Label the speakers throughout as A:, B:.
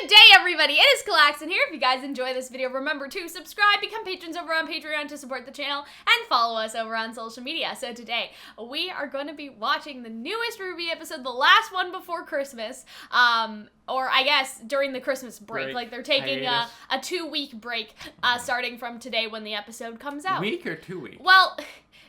A: Good day, everybody. It is Calxiyn here. If you guys enjoy this video, remember to subscribe, become patrons over on Patreon to support the channel, and follow us over on social media. So today, we are going to be watching the newest RWBY episode, the last one before Christmas, or I guess during the Christmas break. Like they're taking a 2-week break starting from today when the episode comes out.
B: Week or 2 weeks?
A: Well,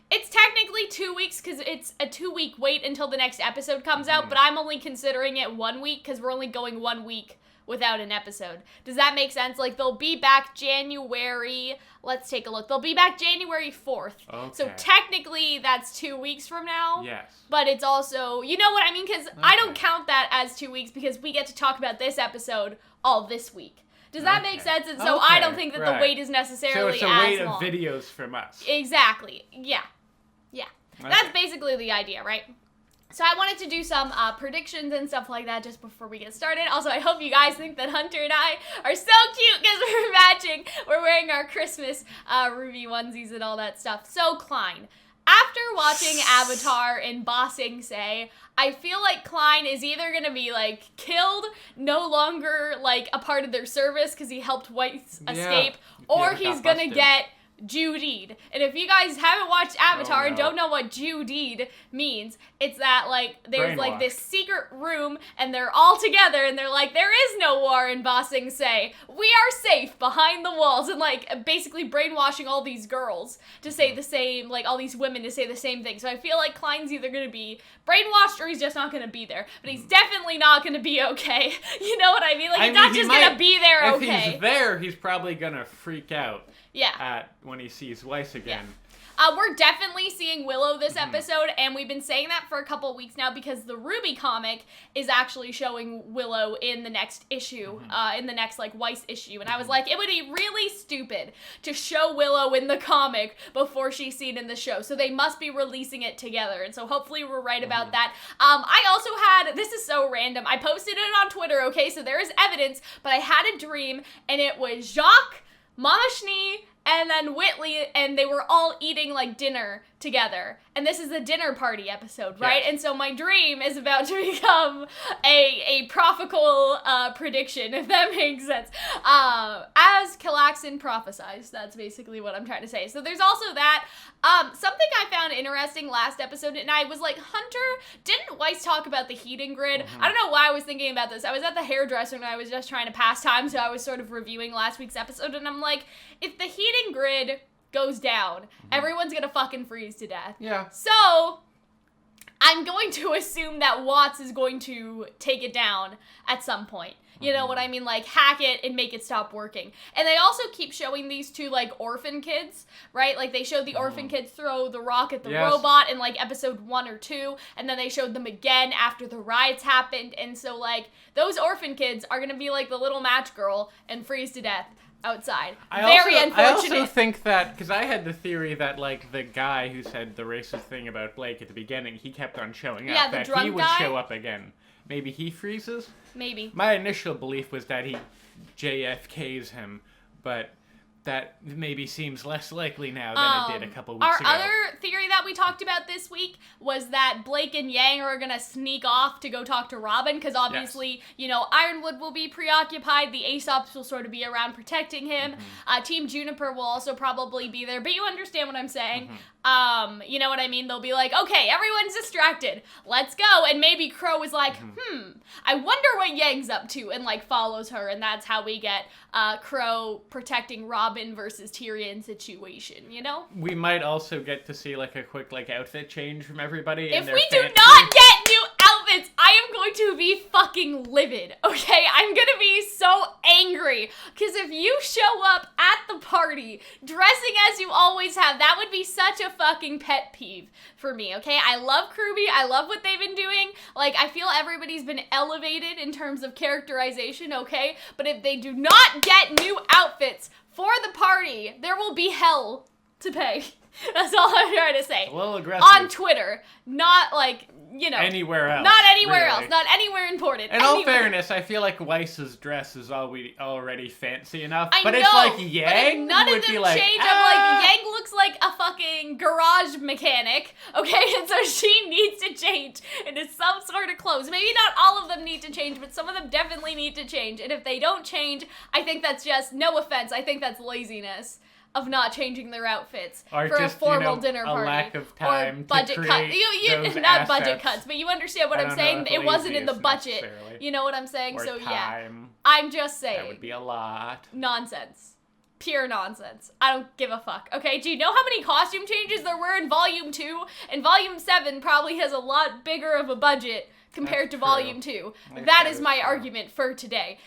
A: it's technically 2 weeks because it's a 2-week wait until the next episode comes out, but I'm only considering it 1 week because we're only going 1 week without an episode. Does that make sense? Like, they'll be back January, let's take a look. They'll be back January 4th. Okay. So technically, that's 2 weeks from now.
B: Yes.
A: But it's also, you know what I mean? Because I don't count that as 2 weeks because we get to talk about this episode all this week. Does that make sense? And so I don't think that the wait is necessarily as long.
B: So it's a wait of videos from us.
A: Exactly. Yeah. Yeah. Okay. That's basically the idea, right? So I wanted to do some predictions and stuff like that just before we get started. Also, I hope you guys think that Hunter and I are so cute because we're matching. We're wearing our Christmas RWBY onesies and all that stuff. So, Klein, after watching Avatar and Ba Sing Se, I feel like Klein is either going to be, like, killed, no longer, like, a part of their service because he helped Whites escape, or he's going to get Judied. And if you guys haven't watched Avatar and don't know what Judied means, it's that, like, there's, like, this secret room, and they're all together, and they're like, there is no war in Ba Sing Se. We are safe behind the walls, and, like, basically brainwashing all these girls to say the same, like, all these women to say the same thing. So I feel like Klein's either going to be brainwashed or he's just not going to be there. But he's definitely not going to be okay. You know what I mean? Like, he's not just going to be there okay.
B: If he's there, he's probably going to freak out.
A: Yeah.
B: When he sees Weiss again.
A: Yeah. We're definitely seeing Willow this episode, and we've been saying that for a couple weeks now because the RWBY comic is actually showing Willow in the next issue, in the next, like, Weiss issue. And I was like, it would be really stupid to show Willow in the comic before she's seen in the show. So they must be releasing it together. And so hopefully we're right about that. I also had, this is so random, I posted it on Twitter, okay? So there is evidence, but I had a dream, and it was Jacques, Mama Schnee, and then Whitley, and they were all eating, like, dinner together. And this is the dinner party episode, right? Yes. And so my dream is about to become a prophecal prediction, if that makes sense. As Calxiyn prophesized, that's basically what I'm trying to say. So there's also that. Something I found interesting last episode, and I was like, Hunter, didn't Weiss talk about the heating grid? I don't know why I was thinking about this. I was at the hairdresser and I was just trying to pass time, so I was sort of reviewing last week's episode, and I'm like, if the heating grid goes down, everyone's gonna fucking freeze to death.
B: Yeah.
A: So, I'm going to assume that Watts is going to take it down at some point. You know what I mean? Like, hack it and make it stop working. And they also keep showing these two, like, orphan kids, right? Like, they showed the orphan kids throw the rock at the robot in, like, episode 1 or 2, and then they showed them again after the riots happened, and so, like, those orphan kids are gonna be, like, the little match girl and freeze to death outside. Very unfortunate.
B: I also think that, because I had the theory that, like, the guy who said the racist thing about Blake at the beginning, he kept on showing up.
A: Yeah, the drunk
B: he would
A: guy?
B: show up again. Maybe he freezes?
A: Maybe.
B: My initial belief was that he JFKs him, but that maybe seems less likely now than it did a couple weeks ago.
A: Our other theory that we talked about this week was that Blake and Yang are going to sneak off to go talk to Robin, because obviously, you know, Ironwood will be preoccupied, the Aesops will sort of be around protecting him, Team Juniper will also probably be there, but you understand what I'm saying. You know what I mean? They'll be like, okay, everyone's distracted, let's go, and maybe Crow is like, I wonder what Yang's up to, and, like, follows her, and that's how we get Crow protecting Robin versus Tyrion situation, you know?
B: We might also get to see, like, a quick, like, outfit change from everybody.
A: If we do not get new outfits, I am going to be fucking livid, okay? I'm gonna be so angry, because if you show up at the party dressing as you always have, that would be such a fucking pet peeve for me, okay? I love RWBY, I love what they've been doing, like, I feel everybody's been elevated in terms of characterization, okay? But if they do not get new outfits for the party, there will be hell to pay. That's all I'm trying to say.
B: A little aggressive.
A: On Twitter, not like,
B: anywhere else.
A: Not anywhere
B: really.
A: else. Not anywhere important.
B: In all fairness, I feel like Weiss's dress is already fancy enough. But
A: know,
B: it's like Yang
A: none
B: would
A: of them
B: be like,
A: change. I'm like, Yang looks like a fucking garage mechanic, okay? And so she needs to change into some sort of clothes. Maybe not all of them need to change, but some of them definitely need to change. And if they don't change, I think that's just, no offense, I think that's laziness of not changing their outfits
B: or
A: for
B: just,
A: a formal dinner party.
B: A lack of time
A: or budget
B: to
A: cut.
B: those
A: not
B: assets.
A: budget cuts, but you understand what I'm saying. It wasn't in the budget. You know what I'm saying?
B: Or
A: so
B: time.
A: yeah, I'm just saying.
B: That would be a lot.
A: Nonsense. Pure nonsense. I don't give a fuck. Okay, do you know how many costume changes there were in Volume 2? And Volume 7 probably has a lot bigger of a budget compared to Volume 2. That is my argument for today.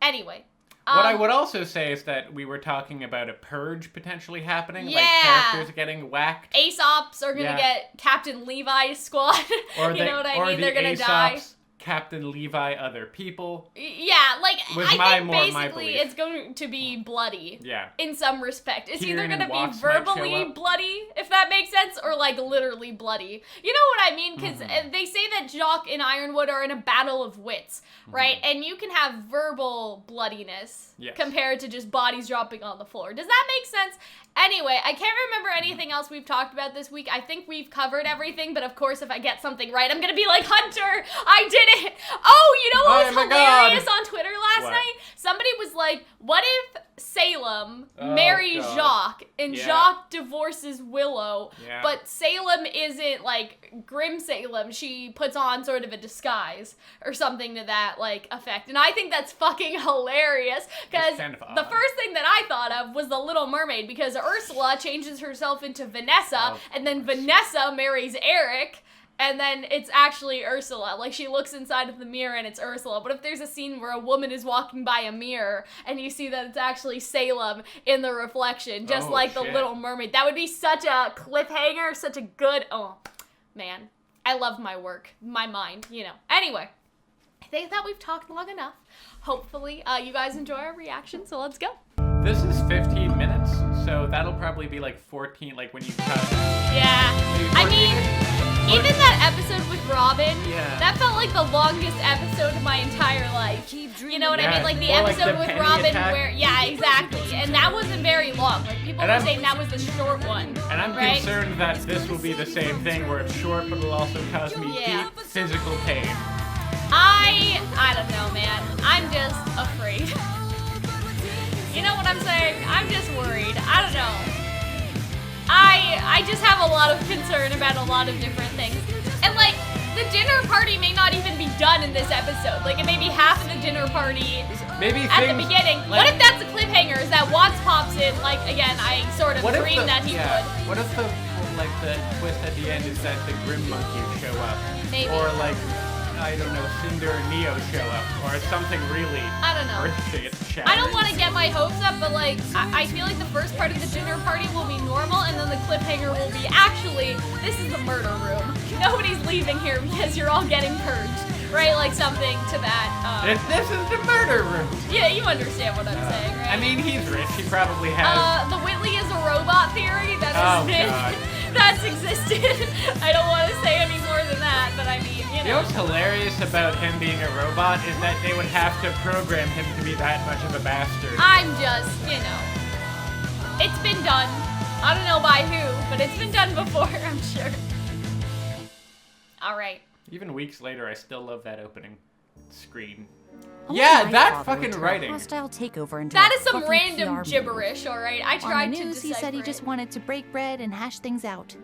A: Anyway.
B: What I would also say is that we were talking about a purge potentially happening, like characters getting whacked.
A: Aesops are gonna get Captain Levi's squad.
B: Or
A: you know what I mean?
B: The
A: They're gonna
B: Aesops,
A: die.
B: Captain Levi, other people.
A: Yeah, like,
B: Was
A: I think basically it's going to be bloody.
B: Yeah.
A: In some respect. It's
B: Kieran
A: either going to be
B: Watts might show
A: verbally
B: up.
A: bloody, if that makes sense, or like literally bloody. You know what I mean? Because they say that Jock and Ironwood are in a battle of wits, right? And you can have verbal bloodiness compared to just bodies dropping on the floor. Does that make sense? Anyway, I can't remember anything else we've talked about this week. I think we've covered everything, but of course, if I get something right, I'm gonna be like, Hunter, I did it! Oh, you know what was hilarious on Twitter last night? Somebody was like, what if Salem marries Jacques, and Jacques divorces Willow, but Salem isn't, like, Grim Salem. She puts on sort of a disguise, or something to that, like, effect. And I think that's fucking hilarious, because the first thing that I thought of was The Little Mermaid, because Ursula changes herself into Vanessa, and then Vanessa marries Eric, and then it's actually Ursula. Like, she looks inside of the mirror and it's Ursula. But if there's a scene where a woman is walking by a mirror and you see that it's actually Salem in the reflection, just like The Little Mermaid, that would be such a cliffhanger, such a good... Oh, man. I love my work. My mind, you know. Anyway, I think that we've talked long enough. Hopefully, you guys enjoy our reaction, so let's go.
B: This is 15 minutes, so that'll probably be like 14, like when you cut.
A: Yeah. I mean... Even that episode with Robin, that felt like the longest episode of my entire life. You know what I mean? Like the episode with Robin where, exactly. And that wasn't very long. Like people were saying that was the short one.
B: And I'm concerned that this will be the same thing where it's short, but it'll also cause me deep physical pain.
A: I don't know, man. I'm just afraid. You know what I'm saying? I'm just worried. I don't know. I just have a lot of concern about a lot of different things. And, like, the dinner party may not even be done in this episode. Like, it may be half of the dinner party at the beginning. Like, what if that's a cliffhanger? Is that Watts pops in? Like, again, I sort of dreamed that he would.
B: What if the twist at the end is that the Grim Monkeys show up?
A: Maybe.
B: Or, like, I don't know, Cinder and Neo show up, or something really
A: I don't know. I don't want to get my hopes up, but like, I feel like the first part of the dinner party will be normal, and then the cliffhanger will be, actually, this is the murder room. Nobody's leaving here because you're all getting purged, right? Like something to that.
B: This is the murder room.
A: Yeah, you understand what I'm saying, right?
B: I mean, he's rich. He probably has.
A: The Whitley is a robot theory that has been... That's existed. I don't want to say any more than that, but I mean, you know.
B: You know what's hilarious about him being a robot is that they would have to program him to be that much of a bastard.
A: I'm just, you know, it's been done. I don't know by who, but it's been done before, I'm sure. All right.
B: Even weeks later, I still love that opening screen.
C: That
B: fucking writing.
C: Hostile takeover into
A: that is some random gibberish, all right? I tried to decipher
C: he said he just wanted to break bread and hash things out.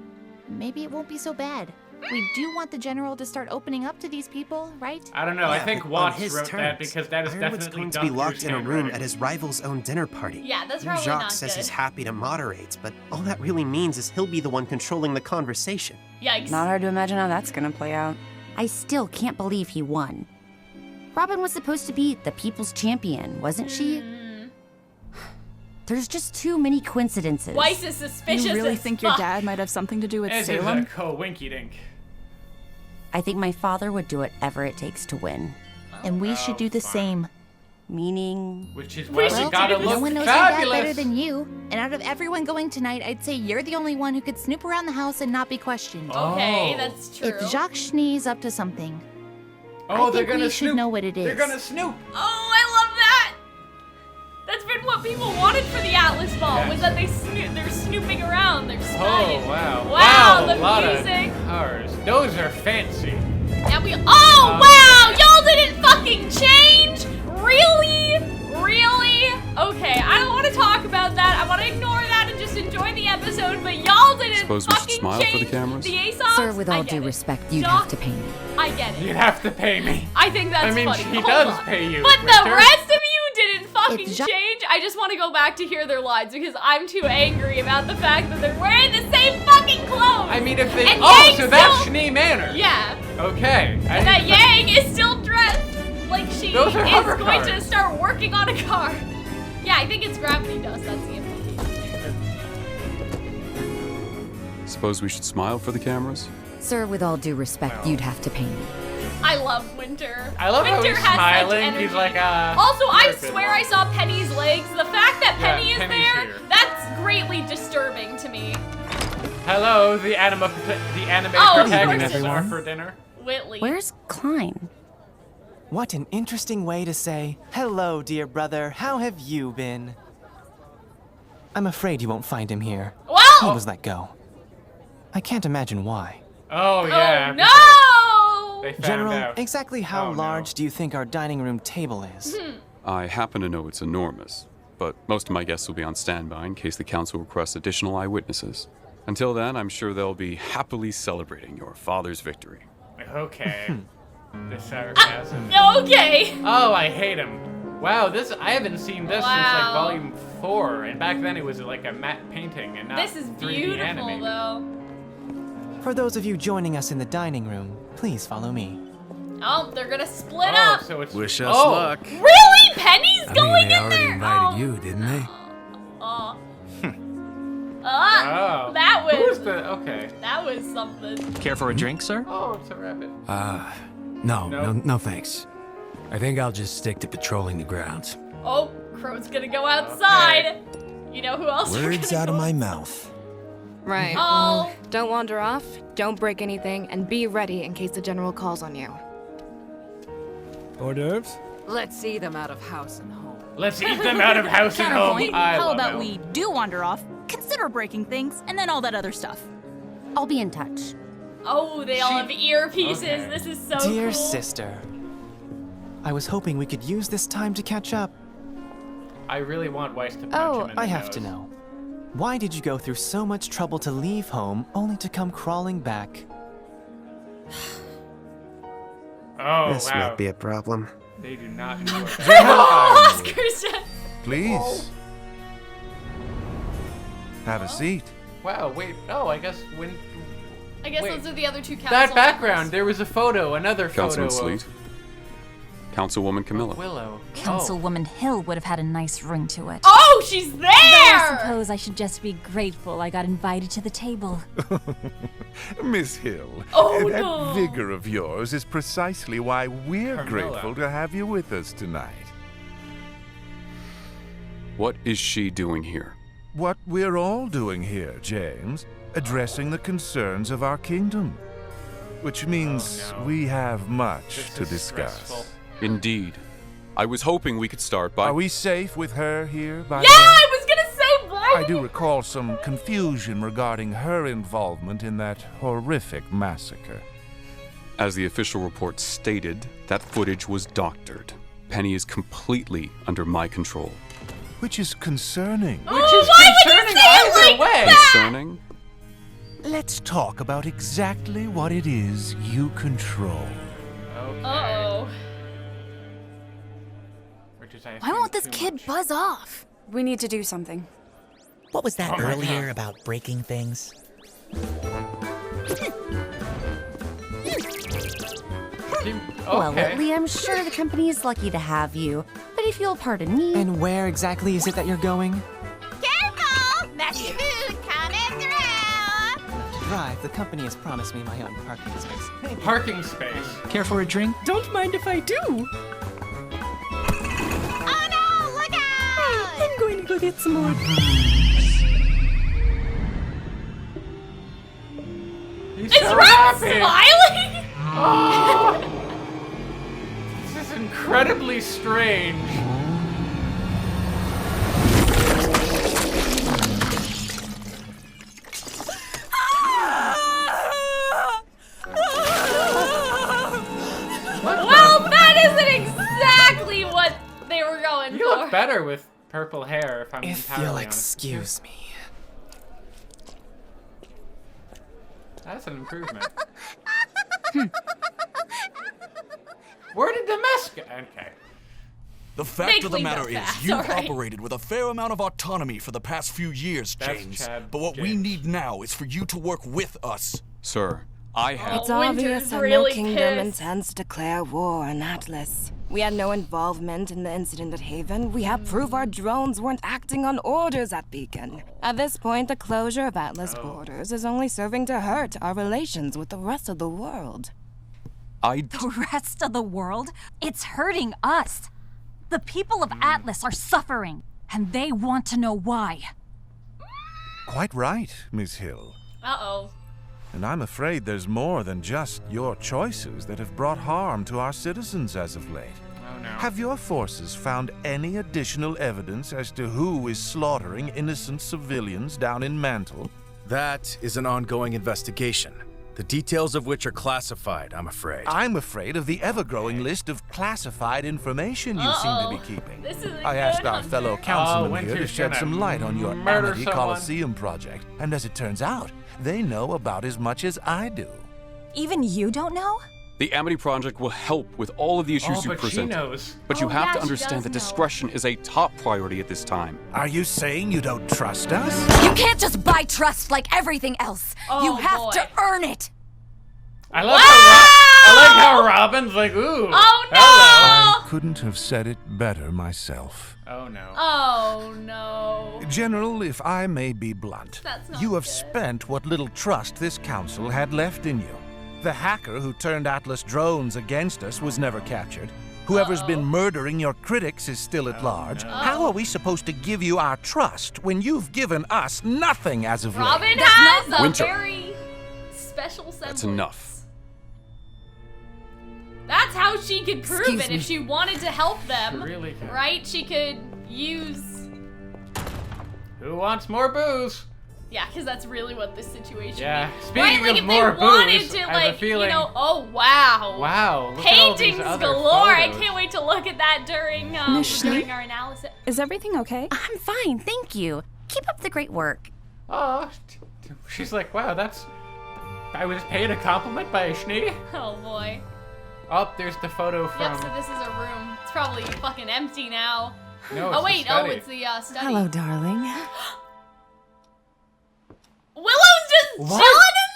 C: Maybe it won't be so bad. We do want the general to start opening up to these people, right?
B: I don't know. I think Watts wrote that because that is
D: Ironwood's
B: definitely
D: going to be locked in a room
B: handwriting.
D: at his rival's own dinner party.
A: Yeah, that's probably
D: Jacques
A: not
D: says
A: good.
D: he's happy to moderate, but all that really means is he'll be the one controlling the conversation.
A: Yikes.
E: Not hard to imagine how that's gonna play out.
C: I still can't believe he won. Robin was supposed to be the people's champion, wasn't she? There's just too many coincidences.
A: Weiss is suspicious.
E: You really
A: as
E: think
A: fuck.
E: your dad might have something to do with
B: This
E: Salem?
B: is a co-winky-dink.
C: I think my father would do whatever it takes to win. And we should do the same. Meaning...
B: Which is why we
A: should
B: gotta
A: do
B: look
F: No one knows your dad better
B: fabulous.
F: than you. And out of everyone going tonight, I'd say you're the only one who could snoop around the house and not be questioned.
A: Okay,
B: Oh.
A: that's true.
F: If Jacques Schnee's up to something,
B: Oh,
F: I
B: they're
F: think
B: gonna
F: we should
B: snoop.
F: know what it is.
B: They're gonna snoop.
A: Oh, I love that! That's been what people wanted for the Atlas Ball,
B: Yes.
A: was that they're snooping around, they're spying.
B: Oh, wow.
A: Wow, the
B: a lot
A: music.
B: of cars. Those are fancy.
A: And we, oh, wow, y'all didn't fucking change? Really? Really? Okay, I don't want to talk about that. I want to ignore that and just enjoy the episode, but y'all didn't
G: Suppose we should
A: fucking
G: smile for the
A: change
G: cameras?
A: the Aesop's?
C: Sir, with
A: I
C: all
A: get
C: due
A: it.
C: respect, you'd
A: Doc,
C: have to pay me.
A: I get it.
B: You'd have to pay me.
A: I think that's
B: I mean,
A: funny.
B: she
A: Hold
B: does
A: on.
B: pay you,
A: But the
B: Winter.
A: rest of you didn't fucking
F: It's ju-
A: change. I just want to go back to hear their lines because I'm too angry about the fact that they're wearing the same fucking clothes.
B: I mean, if they...
A: And
B: Oh,
A: Yang
B: so that's
A: still-
B: Schnee Manor.
A: Yeah.
B: Okay.
A: And that Yang is still dressed like she
B: Those are
A: is
B: hover
A: going to
B: cars.
A: start working on a car. Yeah, I think it's gravity dust. That's the implication there.
G: Suppose we should smile for the cameras?
C: Sir, with all due respect,
B: Well.
C: you'd have to pay me.
A: I love Winter.
B: I love how
A: Winter
B: he's
A: has such
B: smiling.
A: energy.
B: He's like,
A: Also, I
B: perfect.
A: swear I saw Penny's legs. The fact that
B: Yeah,
A: Penny is
B: Penny's
A: there,
B: here.
A: that's greatly disturbing to me.
B: Hello, the anime
A: Oh, of
B: protagonists
A: course it
B: are
A: is.
B: for dinner.
A: Whitley.
C: Where's Klein?
H: What an interesting way to say, hello, dear brother, how have you been? I'm afraid you won't find him here. He
A: Well,
H: was let go. I can't imagine why.
B: Oh, yeah.
A: oh no!
B: They found
H: General,
B: out.
H: exactly how
B: Oh, no.
H: large do you think our dining room table is?
G: I happen to know it's enormous, but most of my guests will be on standby in case the council requests additional eyewitnesses. Until then, I'm sure they'll be happily celebrating your father's victory.
B: Okay. The sarcasm.
A: Okay.
B: Oh, I hate him. Wow, I haven't seen this since like
A: Wow.
B: volume 4, and back then it was like a matte painting and not
A: This is
B: 3D
A: beautiful,
B: animated.
A: though.
H: For those of you joining us in the dining room, please follow me.
A: Oh, they're gonna split
B: Oh,
A: up.
B: so it's
I: Wish us
B: oh.
I: luck.
A: Really? Penny's
I: I
A: going
I: mean, they
A: in
I: already
A: there?
I: invited you, didn't they?
A: Oh.
B: Oh.
A: That
B: Who
A: was
B: was the? Okay.
A: that was something.
J: Care for a drink, sir?
B: Oh, it's a rabbit.
I: No,
B: No?
I: no thanks. I think I'll just stick to patrolling the grounds.
A: Oh, Crow's gonna go outside. You know who else? we're
K: Words
A: gonna
K: out of
A: go
K: my
A: outside?
K: mouth.
E: Right.
A: Oh.
E: Well, don't wander off, don't break anything, and be ready in case the general calls on you.
K: Hors d'oeuvres?
L: Let's see them out of house and home.
B: Let's eat them out of house and home.
M: Counterpoint,
B: I
M: how
B: love
M: about
B: Elf.
M: we do wander off, consider breaking things, and then all that other stuff?
C: I'll be in touch.
A: Oh, they all have earpieces.
B: Okay.
A: This is so
H: Dear
A: cool.
H: sister, I was hoping we could use this time to catch up.
B: I really want Weiss to punch
H: Oh,
B: him in the
H: I have to
B: nose.
H: know. Why did you go through so much trouble to leave home only to come crawling back?
B: Oh,
D: This
B: wow.
D: might be a problem.
B: They do not enjoy
A: Oscar's dead.
I: Please. Have a seat.
B: Wow, wait. Oh, I guess when...
A: I guess
B: Wait.
A: those are the other two council
B: That background,
A: members.
B: there was a photo, another
G: Councilman
B: photo
G: Sleet. Councilwoman Camilla.
B: of Willow.
M: Councilwoman Hill would have had a nice ring to it.
A: Oh, she's there!
M: I suppose I should just be grateful I got invited to the table.
N: Miss Hill,
A: Oh,
N: that
A: no.
N: vigor of yours is precisely why we're
B: Carmilla.
N: grateful to have you with us tonight.
G: What is she doing here?
N: What we're all doing here, James, addressing the concerns of our kingdom. Which means
B: Oh, no.
N: we have much
B: This
N: to
B: is
N: discuss.
B: stressful.
G: Indeed. I was hoping we could start by...
N: Are we safe with her here, by
A: Yeah,
N: the way?
A: I was gonna say, why?
N: I do recall some confusion regarding her involvement in that horrific massacre.
G: As the official report stated, that footage was doctored. Penny is completely under my control.
N: Which is concerning.
B: Which is
A: why would you
B: concerning
A: say it
B: either
A: like
B: way.
G: Concerning?
N: Let's talk about exactly what it is you control.
B: Okay.
A: Uh-oh.
B: Or just I
M: Why won't this
B: assume too
M: kid
B: much.
M: buzz off?
E: We need to do something.
K: What was that
B: Oh my
K: earlier
B: God.
K: about breaking things?
C: Well,
B: Okay.
C: Whitley, I'm sure the company is lucky to have you. But if you'll pardon me...
H: And where exactly is it that you're going?
L: Careful! Messy food coming through!
H: Drive, the company has promised me my own parking space. Maybe.
B: Parking space.
J: Care for a drink?
K: Don't mind if I do.
E: get some more.
B: He's
A: Is
B: so
A: Rat
B: happy.
A: smiling?
B: Oh, this is incredibly strange.
A: Well, that isn't exactly what they were going
B: You
A: for.
B: look better with purple hair, if I'm
H: If
B: entirely
H: you'll
B: honest.
H: excuse me.
B: That's an improvement. Where did the mess go? Okay.
J: The
A: They
J: fact of the
A: cleaned
J: matter
A: up
J: is,
A: fast,
J: you've
A: alright.
J: operated with a fair amount of autonomy for the past few years,
B: That's
J: James.
B: Chad
J: But what we
B: James.
J: need now is for you to work with us.
G: Sir, I have.
E: It's
A: Winter's
E: obvious that
A: really
E: no kingdom
A: pissed.
E: intends to declare war on Atlas. We had no involvement in the incident at Haven. We have proof our drones weren't acting on orders at Beacon. At this point, the closure of Atlas borders is only serving to hurt our relations with the rest of the world.
M: The rest of the world? It's hurting us. The people of Atlas are suffering, and they want to know why.
N: Quite right, Miss Hill.
A: Uh-oh.
N: And I'm afraid there's more than just your choices that have brought harm to our citizens as of late.
B: Oh no.
N: Have your forces found any additional evidence as to who is slaughtering innocent civilians down in Mantle?
I: That is an ongoing investigation, the details of which are classified, I'm afraid.
N: I'm afraid of the ever-growing list of classified information you seem to be keeping.
A: This isn't
N: I asked
A: good,
N: our
A: Hunter.
N: fellow councilman here to
B: Winter's
N: shed
B: gonna
N: some light on your
B: murder
N: Amity
B: someone.
N: Coliseum project, and as it turns out, they know about as much as I do.
M: Even you don't know?
G: The Amity Project will help with all of the issues
B: Oh,
G: you
B: but she
G: present.
B: knows.
G: But you
A: Oh,
G: have
A: yeah,
G: to
A: she
G: understand
A: does
G: that
A: know.
G: discretion is a top priority at this time.
N: Are you saying you don't trust us?
M: You can't just buy trust like everything else.
A: Oh,
M: you have
A: boy.
M: to earn it.
B: I love I like how Robin's like, ooh.
A: Oh no!
N: I couldn't have said it better myself.
B: Oh no.
A: Oh no.
N: General, if I may be blunt,
A: That's not
N: you have
A: good.
N: spent what little trust this council had left in you. The hacker who turned Atlas drones against us was never captured. Whoever's been murdering your critics is still at large.
B: no.
N: How are we supposed to give you our trust when you've given us nothing as of late?
A: Robin has a
G: Winter.
A: very special semblance.
G: That's enough.
A: That's how she could prove
E: Excuse
A: it
E: me.
A: if she wanted to help them.
B: She really could.
A: Right? She could use.
B: Who wants more booze?
A: Yeah, because that's really what this situation
B: Yeah.
A: is.
B: Speaking
A: Right? Like
B: of
A: if
B: more
A: they wanted
B: booze,
A: to,
B: I have a
A: like,
B: feeling.
A: you know, oh wow.
B: Wow. Look at all these
A: Paintings
B: other
A: galore. I
B: photos.
A: can't wait to look at that during during our analysis.
C: Is everything okay? I'm fine, thank you. Keep up the great work.
B: Oh, she's like, wow, that's. I was paid a compliment by a schnee.
A: Oh boy.
B: Oh, there's the photo from.
A: Yep, so this is a room. It's probably fucking empty now.
B: No, it's
A: oh
B: the
A: wait,
B: study.
A: it's the study.
E: Hello, darling.
A: Willow's just
B: What?
A: chilling in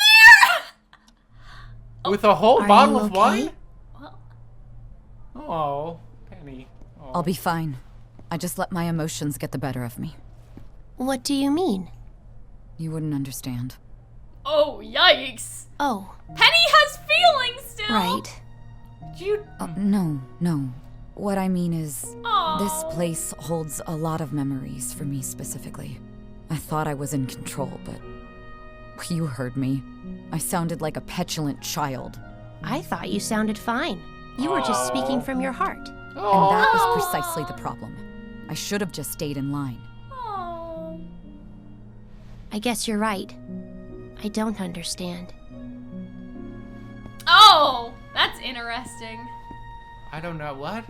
A: there.
B: With a whole
E: Are
B: bottle
E: you
B: of
E: okay?
B: wine?
A: Well,
B: Oh, Penny. Oh.
O: I'll be fine. I just let my emotions get the better of me.
L: What do you mean?
O: You wouldn't understand.
A: oh yikes.
L: Oh,
A: Penny has feelings still.
L: right.
A: You.
O: No. What I mean is,
A: Aw.
O: this place holds a lot of memories for me specifically. I thought I was in control, but you heard me. I sounded like a petulant child.
L: I thought you sounded fine. You were just speaking from your heart.
O: And that was precisely the problem. I should have just stayed in line.
A: Oh.
L: I guess you're right. I don't understand.
A: Oh, that's interesting.
B: I don't know what.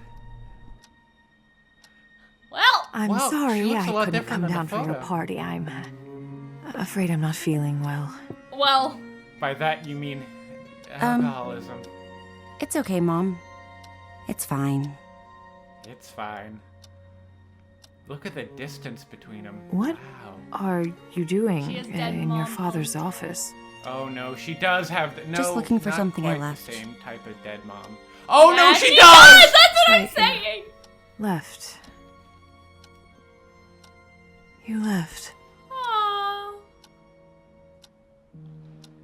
A: Well,
E: I'm
B: Wow, she
E: sorry
B: looks
E: I
B: a lot
E: couldn't
B: different
E: come
B: in the
E: down for your
B: photo.
E: party. I'm afraid I'm not feeling well.
A: well,
B: By that you mean
C: Um,
B: alcoholism.
C: It's okay, Mom. It's fine.
B: It's fine. Look at the distance between them.
E: What
B: Wow.
E: are you doing
A: She has dead
E: in your
A: mom
E: father's
A: photos.
E: office?
B: Oh no, she does have the, no.
C: Just looking for
B: not
C: something I
B: quite
C: left.
B: The same type of dead mom. Oh no,
A: yeah,
B: she
A: does!
B: does!
A: That's what I'm
E: Right.
A: saying.
E: Left. You left.
A: Aw.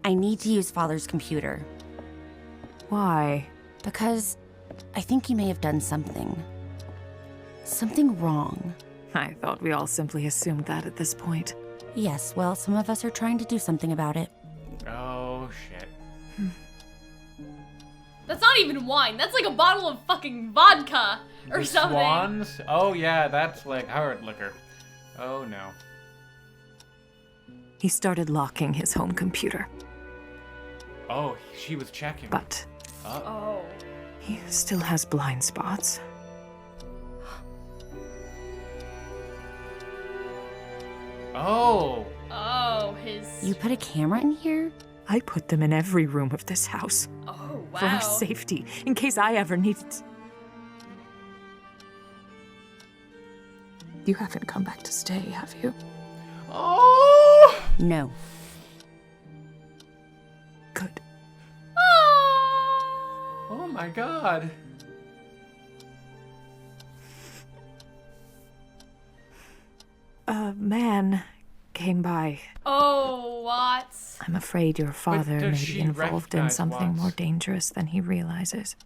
C: I need to use Father's computer.
E: Why?
C: Because I think he may have done something. Something wrong.
P: I thought we all simply assumed that at this point.
C: Yes, well, some of us are trying to do something about it.
B: Oh, shit.
A: That's not even wine. That's like a bottle of fucking vodka or
B: The
A: something.
B: Swans? Oh, yeah, that's like hard liquor. Oh, no.
P: He started locking his home computer.
B: Oh, she was checking.
P: But
A: Oh.
P: he still has blind spots.
B: Oh.
A: Oh,
C: You put a camera in here?
P: I put them in every room of this house.
A: Oh, wow.
P: For our safety, in case I ever needed... You haven't come back to stay, have you?
B: Oh!
C: No.
P: Good.
B: Oh my god.
P: A man came by.
A: Oh, Watts.
P: I'm afraid your father may
B: does
P: be
B: she
P: involved in
B: recognize
P: something
B: Watts?
P: more dangerous than he realizes.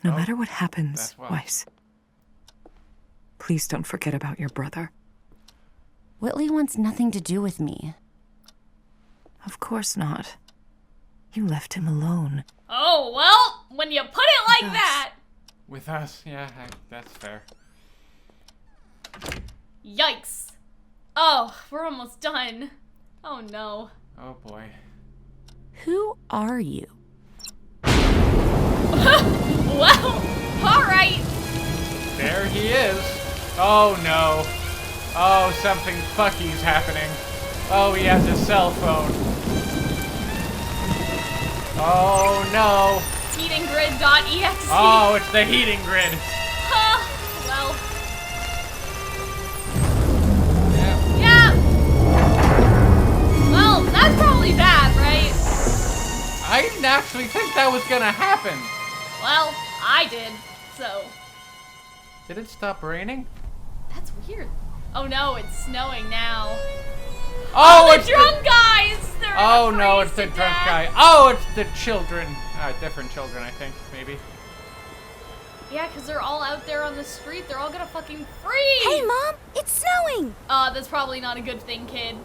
P: No matter what happens,
B: that's Watts.
P: Weiss, please don't forget about your brother.
C: Whitley wants nothing to do with me.
P: Of course not. You left him alone.
A: Oh, well, when you put it like that.
B: With us, yeah, that's fair.
A: Yikes. Oh, we're almost done. Oh, no.
B: Oh, boy.
C: Who are you?
A: Well, alright.
B: There he is. Oh, no. Oh, something fucky's happening. Oh, he has a cell phone. Oh, no.
A: Heatinggrid.exe.
B: Oh, it's the heating grid.
A: Well. Yeah. Well, that's probably bad, right?
B: I didn't actually think that was gonna happen.
A: Well, I did, so.
B: Did it stop raining?
A: That's weird. Oh no, it's snowing now.
B: Oh,
A: the
B: it's
A: drunk guys! They're
B: Oh,
A: gonna
B: no, it's
A: freeze
B: the
A: to
B: drunk
A: death.
B: guy. Oh, it's the children. Different children, I think, maybe.
A: Yeah, because they're all out there on the street. They're all gonna fucking freeze!
Q: Hey, Mom! It's snowing!
A: That's probably not a good thing, kid.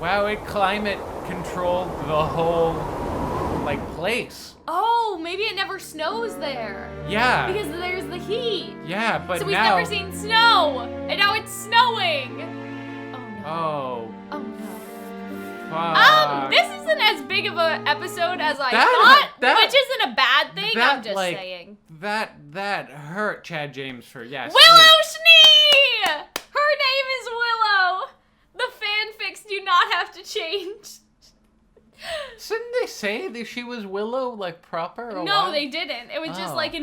B: Wow, it climate controlled the whole, like, place.
A: Oh, maybe it never snows there.
B: Yeah.
A: Because there's the heat.
B: Yeah, but
A: So we've
B: now...
A: never seen snow, and now it's snowing.
B: Oh.
A: Oh no.
B: Fuck.
A: This isn't as big of an episode as I
B: That-
A: thought, which isn't a bad thing. I'm just
B: like,
A: saying.
B: That hurt Chad James for, yes.
A: Willow Schnee! Her name is Willow. The fanfics do not have to change.
B: Didn't they say that she was Willow, like, proper? Or
A: No,
B: what?
A: they didn't. It was just
B: Oh.
A: like in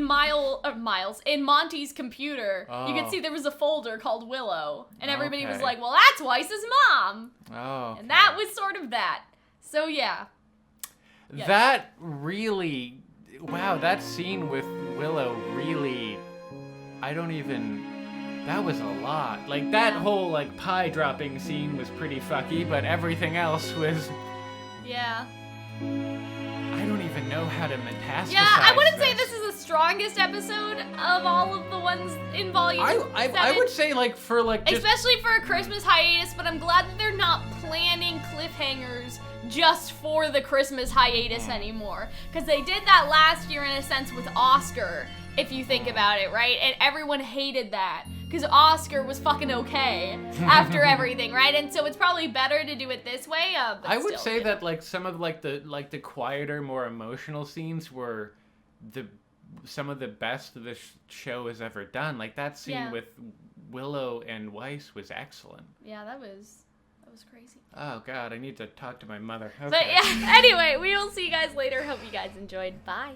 A: in Monty's computer, you could
B: Oh.
A: see there was a folder called Willow, and everybody was
B: Okay.
A: like, "Well, that's Weiss's mom,"
B: Oh.
A: and that was sort of that. So yeah. Yes.
B: That really... Wow, that scene with Willow really... I don't even... That was a lot. Like, that whole, like, pie dropping scene was pretty fucky, but everything else was...
A: Yeah.
B: I don't even know how to metastasize
A: Yeah, I wouldn't say this is the strongest episode of all of the ones in Volume 7.
B: I would say, like, for, like, just...
A: Especially for a Christmas hiatus, but I'm glad that they're not planning cliffhangers just for the Christmas hiatus anymore. Because they did that last year, in a sense, with Oscar, if you think about it, right? And everyone hated that. Because Oscar was fucking okay after everything, right? And so it's probably better to do it this way. But
B: I would
A: still,
B: say that, like, some of, the quieter, more emotional scenes were some of the best the show has ever done. Like, that scene with Willow and Weiss was excellent.
A: Yeah, that was crazy.
B: Oh, God, I need to talk to my mother. Okay.
A: But yeah, anyway, we will see you guys later. Hope you guys enjoyed. Bye.